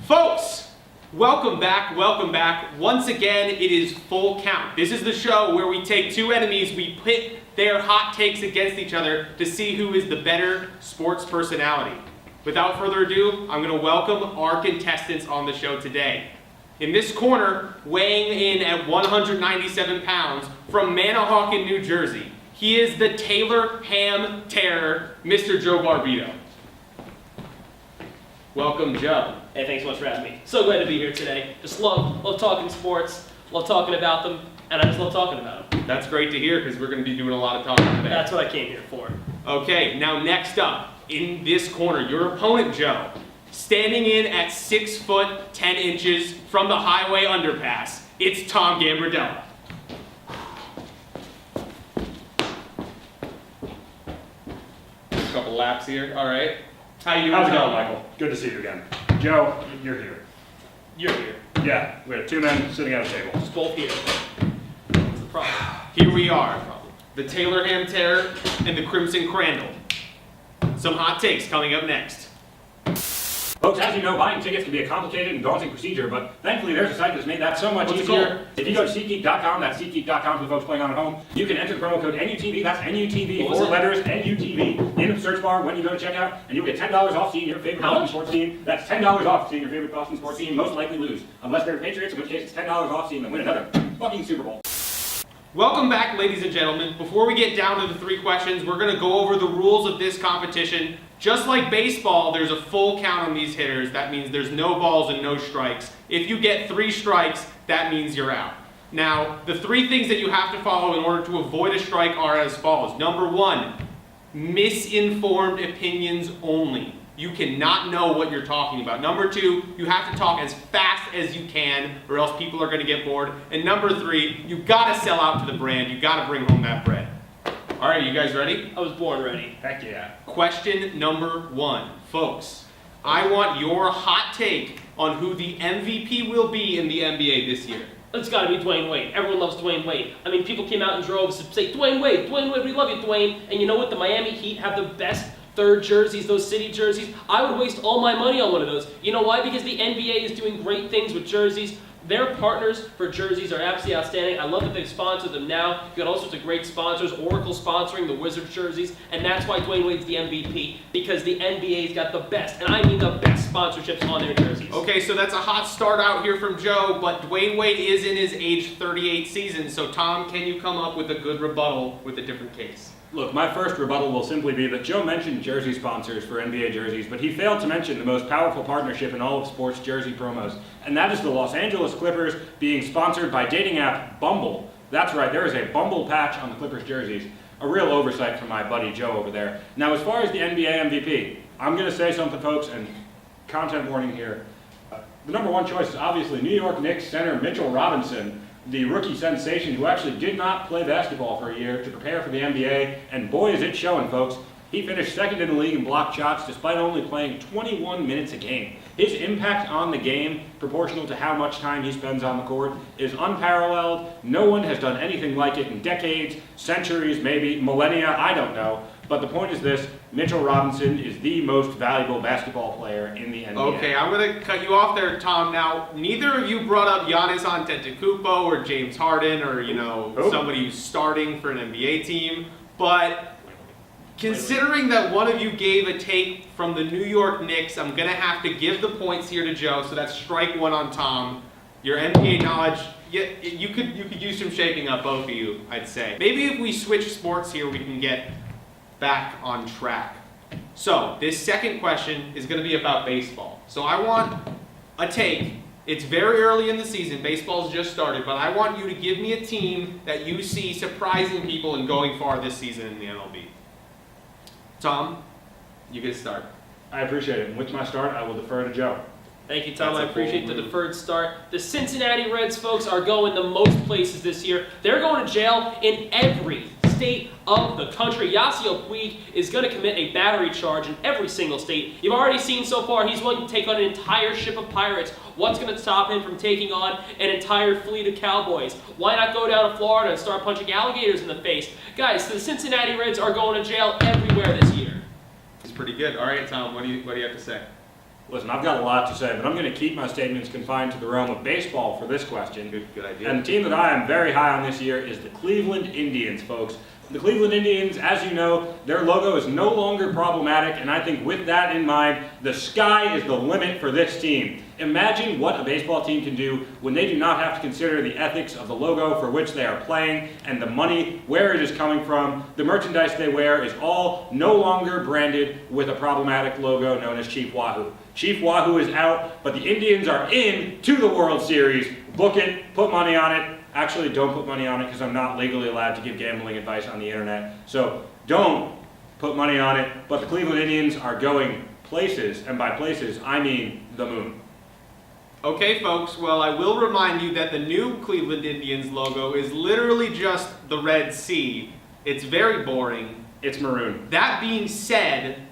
Folks, welcome back. Once again, it is Full Count. This is the show where we take two enemies, we pit their hot takes against each other to see who is the better sports personality. Without further ado, I'm going to welcome our contestants on the show today. In this corner, weighing in at 197 pounds, from Manahawkin, New Jersey, he is the Taylor Ham Terror, Mr. Joe Barbito. Welcome, Joe. Hey, thanks so much for having me. So glad to be here today. Just love talking sports, love talking about them, and I just love talking about them. That's great to hear because we're going to be doing a lot of talking today. That's what I came here for. Okay, now next up, in this corner, your opponent, Joe, standing in at 6 foot 10 inches from the highway underpass, it's Tom Gambardella. A couple laps here, all right. How you doing? How's it going, Michael? Good to see you again. Joe, you're here. You're here. Yeah, we have two men sitting at a table. Just both here. What's the problem? Here we are, the Taylor Ham Terror and the Crimson Crandall. Some hot takes coming up next. Folks, as you know, buying tickets can be a complicated and daunting procedure, but thankfully there's a site that's made that so much easier. If you go to SeatGeek.com, that's SeatGeek.com for the folks playing on at home, you can enter the promo code NUTV, that's NUTV, four letters, NUTV, in the search bar when you go to checkout, and you'll get $10 off seeing your favorite Boston sports team. That's $10 off seeing your favorite Boston sports team most likely lose. Unless they're the Patriots, in which case it's $10 off seeing them win another fucking Super Bowl. Welcome back, ladies and gentlemen. Before we get down to the three questions, we're going to go over the rules of this competition. Just like baseball, there's a full count on these hitters. That means there's no balls and no strikes. If you get 3 strikes, that means you're out. Now, the 3 things that you have to follow in order to avoid a strike are as follows. Number 1, misinformed opinions only. You cannot know what you're talking about. Number 2, you have to talk as fast as you can or else people are going to get bored. And number 3, you got to sell out to the brand. You got to bring home that bread. All right, you guys ready? I was born ready. Heck yeah. Question number 1. Folks, I want your hot take on who the MVP will be in the NBA this year. It's got to be Dwayne Wade. Everyone loves Dwayne Wade. I mean, people came out in droves to say, Dwayne Wade, we love you, Dwayne. And you know what? The Miami Heat have the best third jerseys, those city jerseys. I would waste all my money on one of those. You know why? Because the NBA is doing great things with jerseys. Their partners for jerseys are absolutely outstanding. I love that they've sponsored them now. You've got all sorts of great sponsors. Oracle sponsoring the Wizards jerseys. And that's why Dwayne Wade's the MVP. Because the NBA's got the best, and I mean the best sponsorships on their jerseys. Okay, so that's a hot start out here from Joe, but Dwayne Wade is in his age 38 season. So Tom, can you come up with a good rebuttal with a different case? Look, my first rebuttal will simply be that Joe mentioned jersey sponsors for NBA jerseys, but he failed to mention the most powerful partnership in all of sports jersey promos, and that is the Los Angeles Clippers being sponsored by dating app Bumble. That's right, there is a Bumble patch on the Clippers jerseys. A real oversight from my buddy Joe over there. Now, as far as the NBA MVP, I'm going to say something, folks, and content warning here. The number 1 choice is obviously New York Knicks center Mitchell Robinson, the rookie sensation who actually did not play basketball for a year to prepare for the NBA, and boy is it showing, folks. He finished second in the league in blocked shots despite only playing 21 minutes a game. His impact on the game, proportional to how much time he spends on the court, is unparalleled. No one has done anything like it in decades, centuries, maybe millennia, I don't know. But the point is this, Mitchell Robinson is the most valuable basketball player in the NBA. Okay, I'm going to cut you off there, Tom. Now, neither of you brought up Giannis Antetokounmpo or James Harden or, somebody who's starting for an NBA team. But considering that one of you gave a take from the New York Knicks, I'm going to have to give the points here to Joe, so that's strike 1 on Tom. Your NBA knowledge, you could use some shaking up, both of you, I'd say. Maybe if we switch sports here, we can get back on track. So this second question is going to be about baseball. So I want a take. It's very early in the season. Baseball's just started, but I want you to give me a team that you see surprising people and going far this season in the MLB. Tom, you get a start. I appreciate it. And with my start, I will defer to Joe. Thank you, Tom. That's I appreciate the deferred start. The Cincinnati Reds, folks, are going the most places this year. They're going to jail in every state of the country. Yasiel Puig is going to commit a battery charge in every single state. You've already seen so far he's willing to take on an entire ship of pirates. What's going to stop him from taking on an entire fleet of cowboys? Why not go down to Florida and start punching alligators in the face? Guys, the Cincinnati Reds are going to jail everywhere this year. It's pretty good. All right, Tom, what do you have to say? Listen, I've got a lot to say, but I'm going to keep my statements confined to the realm of baseball for this question. Good idea. And the team that I am very high on this year is the Cleveland Indians, folks. The Cleveland Indians, as you know, their logo is no longer problematic, and I think with that in mind, the sky is the limit for this team. Imagine what a baseball team can do when they do not have to consider the ethics of the logo for which they are playing and the money, where it is coming from. The merchandise they wear is all no longer branded with a problematic logo known as Chief Wahoo. Chief Wahoo is out, but the Indians are in to the World Series. Book it, put money on it. Actually, don't put money on it because I'm not legally allowed to give gambling advice on the internet. So don't put money on it. But the Cleveland Indians are going places, and by places, I mean the moon. Okay, folks, well, I will remind you that the new Cleveland Indians logo is literally just the Red Sea. It's very boring. It's maroon. That being said,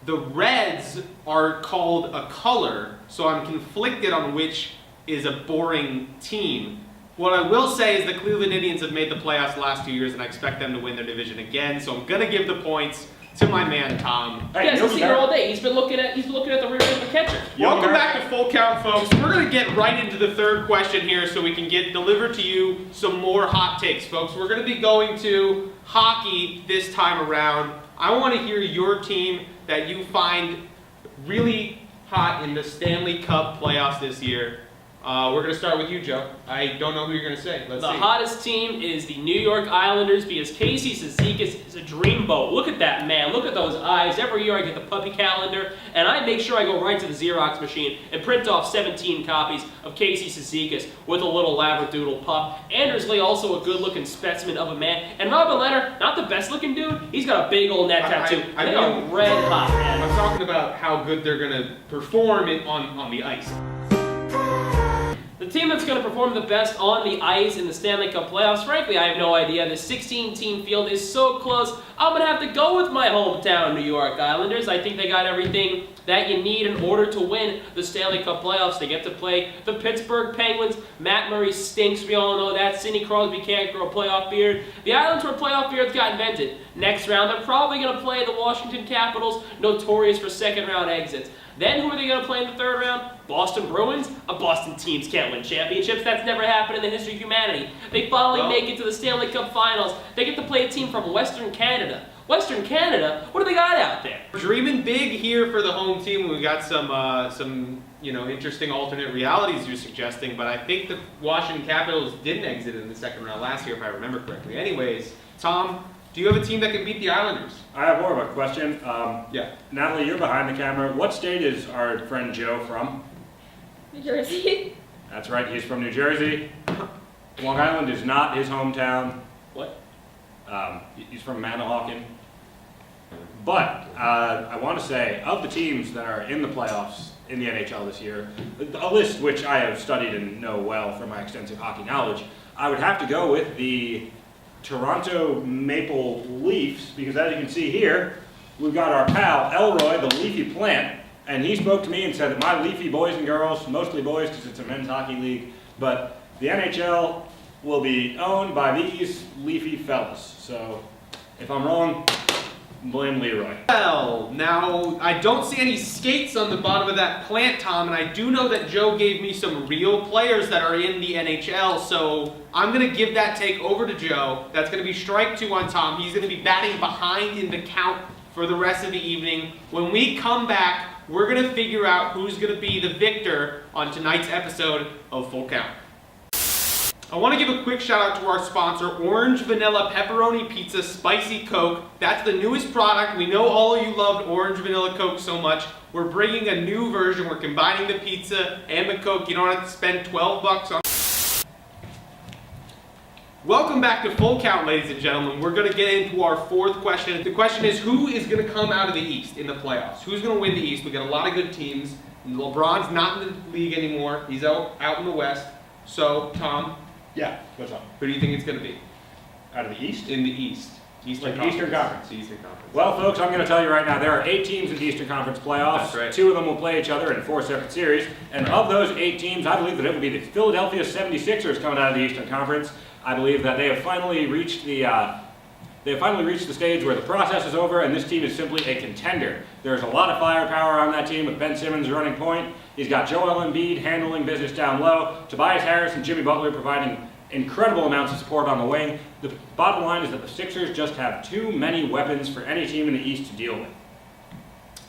the Reds are called a color, so I'm conflicted on which is a boring team. What I will say is the Cleveland Indians have made the playoffs the last 2 years, and I expect them to win their division again, so I'm going to give the points to my man, Tom. Hey, yeah, he's here all day. He's been looking at the rear end of the catcher. Welcome back to Full Count, folks. We're going to get right into the third question here so we can deliver to you some more hot takes, folks. We're going to be going to hockey this time around. I want to hear your team that you find really hot in the Stanley Cup playoffs this year. We're going to start with you, Joe. I don't know who you're going to say. Let's see. The hottest team is the New York Islanders because Casey Cizikas is a dreamboat. Look at that man. Look at those eyes. Every year I get the puppy calendar, and I make sure I go right to the Xerox machine and print off 17 copies of Casey Cizikas with a little labradoodle pup. Anders Lee, also a good-looking specimen of a man. And Robin Leonard, not the best-looking dude. He's got a big old neck tattoo. They are red hot, man. I'm talking about how good they're going to perform on the ice. The team that's going to perform the best on the ice in the Stanley Cup playoffs, frankly, I have no idea. The 16-team field is so close. I'm going to have to go with my hometown New York Islanders. I think they got everything that you need in order to win the Stanley Cup playoffs. They get to play the Pittsburgh Penguins. Matt Murray stinks. We all know that. Sidney Crosby can't grow a playoff beard. The Islanders where playoff beards got invented. Next round, they're probably going to play the Washington Capitals, notorious for second-round exits. Then who are they going to play in the third round? Boston Bruins? Boston teams can't win championships. That's never happened in the history of humanity. They finally make it to the Stanley Cup Finals. They get to play a team from Western Canada. Western Canada? What do they got out there? Dreaming big here for the home team. We got some interesting alternate realities you're suggesting, but I think the Washington Capitals didn't exit in the second round last year, if I remember correctly. Anyways, Tom, do you have a team that can beat the Islanders? I have more of a question. Yeah. Natalie, you're behind the camera. What state is our friend Joe from? New Jersey. That's right, he's from New Jersey. Long Island is not his hometown. What? He's from Manahawkin. But I want to say, of the teams that are in the playoffs in the NHL this year, a list which I have studied and know well from my extensive hockey knowledge, I would have to go with the Toronto Maple Leafs, because as you can see here, we've got our pal Elroy, the leafy plant, and he spoke to me and said that my leafy boys and girls, mostly boys because it's a men's hockey league, but the NHL will be owned by these leafy fellas. So if I'm wrong, blame Leroy. Well, now, I don't see any skates on the bottom of that plant, Tom, and I do know that Joe gave me some real players that are in the NHL, so I'm going to give that take over to Joe. That's going to be strike two on Tom. He's going to be batting behind in the count for the rest of the evening. When we come back, we're going to figure out who's going to be the victor on tonight's episode of Full Count. I want to give a quick shout out to our sponsor, Orange Vanilla Pepperoni Pizza Spicy Coke. That's the newest product. We know all of you loved Orange Vanilla Coke so much. We're bringing a new version. We're combining the pizza and the Coke. You don't have to spend $12 on. Welcome back to Full Count, ladies and gentlemen. We're going to get into our fourth question. The question is, who is going to come out of the East in the playoffs? Who's going to win the East? We got a lot of good teams. LeBron's not in the league anymore. He's out in the West. So, Tom, Yeah, what's up? who do you think it's going to be? Out of the East? In the East. Eastern Like Eastern Conference. The Eastern Conference. Well, folks, I'm going to tell you right now, there are 8 teams in the Eastern Conference playoffs. That's right. 2 of them will play each other in 4 separate series. And of those 8 teams, I believe that it will be the Philadelphia 76ers coming out of the Eastern Conference. I believe that they have finally reached the They have finally reached the stage where the process is over and this team is simply a contender. There's a lot of firepower on that team with Ben Simmons running point. He's got Joel Embiid handling business down low, Tobias Harris and Jimmy Butler providing incredible amounts of support on the wing. The bottom line is that the Sixers just have too many weapons for any team in the East to deal with.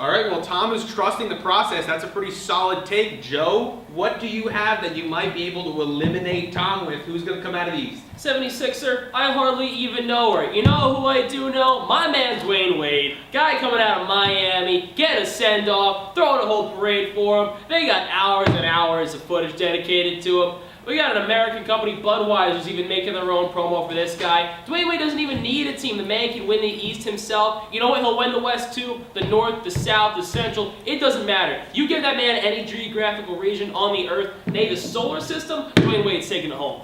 All right, well, Tom is trusting the process. That's a pretty solid take. Joe, what do you have that you might be able to eliminate Tom with? Who's going to come out of the East? 76er, I hardly even know her. You know who I do know? My man Dwayne Wade. Guy coming out of Miami, getting a send-off, throwing a whole parade for him. They got hours and hours of footage dedicated to him. We got an American company, Budweiser's even making their own promo for this guy. Dwayne Wade doesn't even need a team. The man can win the East himself. You know what? He'll win the West too. The North, the South, the Central. It doesn't matter. You give that man any geographical region on the Earth, nay, the solar system, Dwayne Wade's taking it home.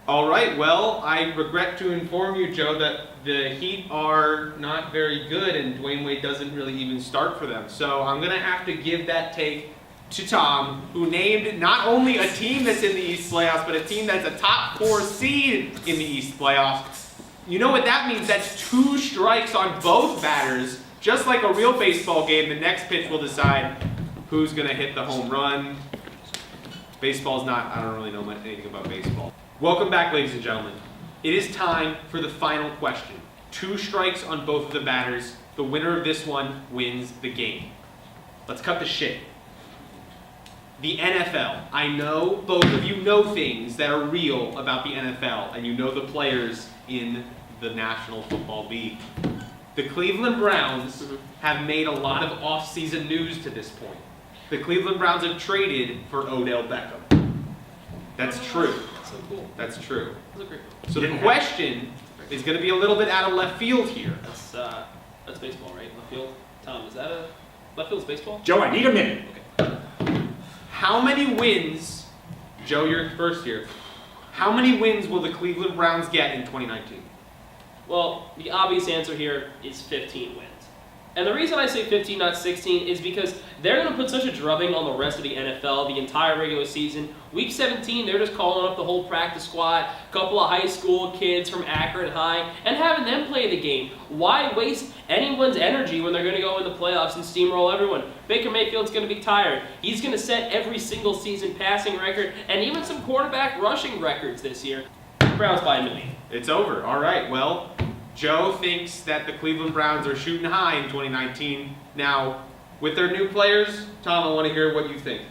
All right, well, I regret to inform you, Joe, that the Heat are not very good and Dwayne Wade doesn't really even start for them. So I'm going to have to give that take to Tom, who named not only a team that's in the East playoffs, but a team that's a top 4 seed in the East playoffs. You know what that means? That's 2 strikes on both batters. Just like a real baseball game, the next pitch will decide who's going to hit the home run. Baseball's not, I don't really know anything about baseball. Welcome back, ladies and gentlemen. It is time for the final question. 2 strikes on both of the batters. The winner of this one wins the game. Let's cut the shit. The NFL. I know both of you know things that are real about the NFL, and you know the players in the National Football League. The Cleveland Browns have made a lot of off-season news to this point. The Cleveland Browns have traded for Odell Beckham. That's true. So cool. That's true. That's great. So the question is going to be a little bit out of left field here. That's baseball, right? Left field. Tom, is that a left field's baseball? Joe, I need a minute. Okay. How many wins, Joe, you're first here. How many wins will the Cleveland Browns get in 2019? Well, the obvious answer here is 15 wins. And the reason I say 15, not 16, is because they're going to put such a drubbing on the rest of the NFL, the entire regular season. Week 17, they're just calling up the whole practice squad, a couple of high school kids from Akron High, and having them play the game. Why waste anyone's energy when they're going to go in the playoffs and steamroll everyone? Baker Mayfield's going to be tired. He's going to set every single season passing record and even some quarterback rushing records this year. Browns by a million. It's over. All right, well, Joe thinks that the Cleveland Browns are shooting high in 2019. Now, with their new players, Tom, I want to hear what you think.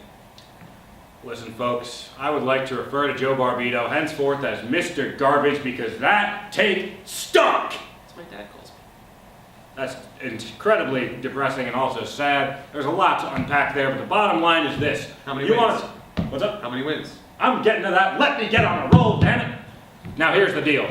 Listen, folks, I would like to refer to Joe Barbito henceforth as Mr. Garbage because that take stunk! That's what my dad calls me. That's incredibly depressing and also sad. There's a lot to unpack there, but the bottom line is this. How many wins? What's up? How many wins? I'm getting to that. Let me get on a roll, damn it. Now, here's the deal.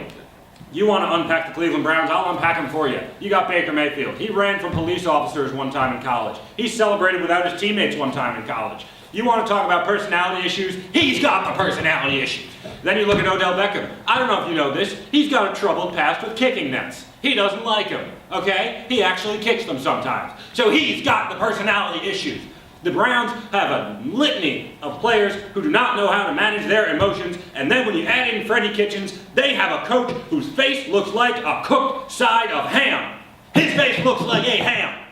You want to unpack the Cleveland Browns, I'll unpack them for you. You got Baker Mayfield. He ran from police officers one time in college. He celebrated without his teammates one time in college. You want to talk about personality issues? He's got the personality issues. Then you look at Odell Beckham. I don't know if you know this. He's got a troubled past with kicking nets. He doesn't like them, okay? He actually kicks them sometimes. So he's got the personality issues. The Browns have a litany of players who do not know how to manage their emotions, and then when you add in Freddie Kitchens, they have a coach whose face looks like a cooked side of ham. His face looks like a ham.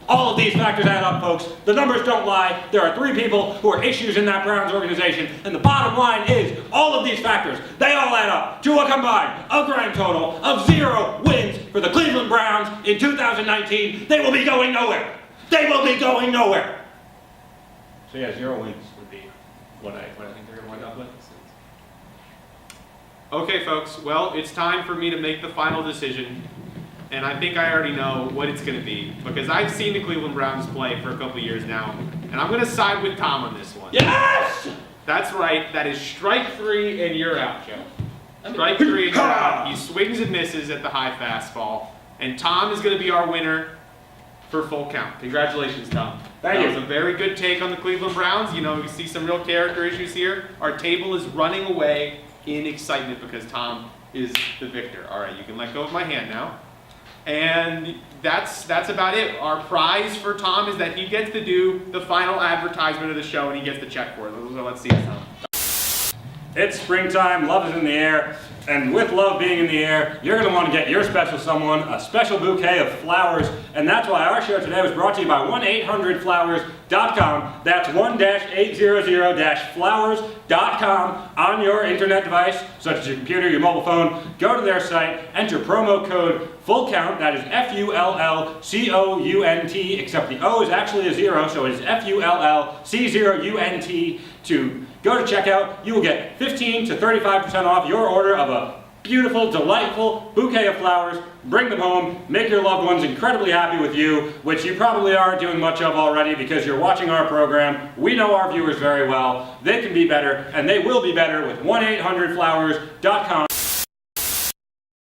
All of these factors add up, folks. The numbers don't lie. There are 3 people who are issues in that Browns organization, and the bottom line is all of these factors, they all add up to a combined, a grand total of 0 wins for the Cleveland Browns in 2019. They will be going nowhere. They will be going nowhere. So yeah, 0 wins would be what I think they're going to wind up with. Okay, folks, well, it's time for me to make the final decision. And I think I already know what it's going to be. Because I've seen the Cleveland Browns play for a couple of years now. And I'm going to side with Tom on this one. Yes! That's right. That is strike 3 and you're out, Joe. Strike 3 and you're out. He swings and misses at the high fastball. And Tom is going to be our winner for full count. Congratulations, Tom. Thank you. That was a very good take on the Cleveland Browns. You know, you see some real character issues here. Our table is running away in excitement because Tom is the victor. All right, you can let go of my hand now. And that's about it. Our prize for Tom is that he gets to do the final advertisement of the show and he gets the check for it. So let's see it, Tom. It's springtime, love is in the air, and with love being in the air, you're going to want to get your special someone a special bouquet of flowers, and that's why our show today was brought to you by 1-800-Flowers.com. That's 1-800-Flowers.com on your internet device, such as your computer, your mobile phone. Go to their site, enter promo code FULLCOUNT, that is FULLCOUNT, except the O is actually a 0, so it is FULLC0UNT to go to checkout. You will get 15 to 35% off your order of a beautiful, delightful bouquet of flowers. Bring them home, make your loved ones incredibly happy with you, which you probably aren't doing much of already because you're watching our program. We know our viewers very well. They can be better, and they will be better with 1-800-Flowers.com.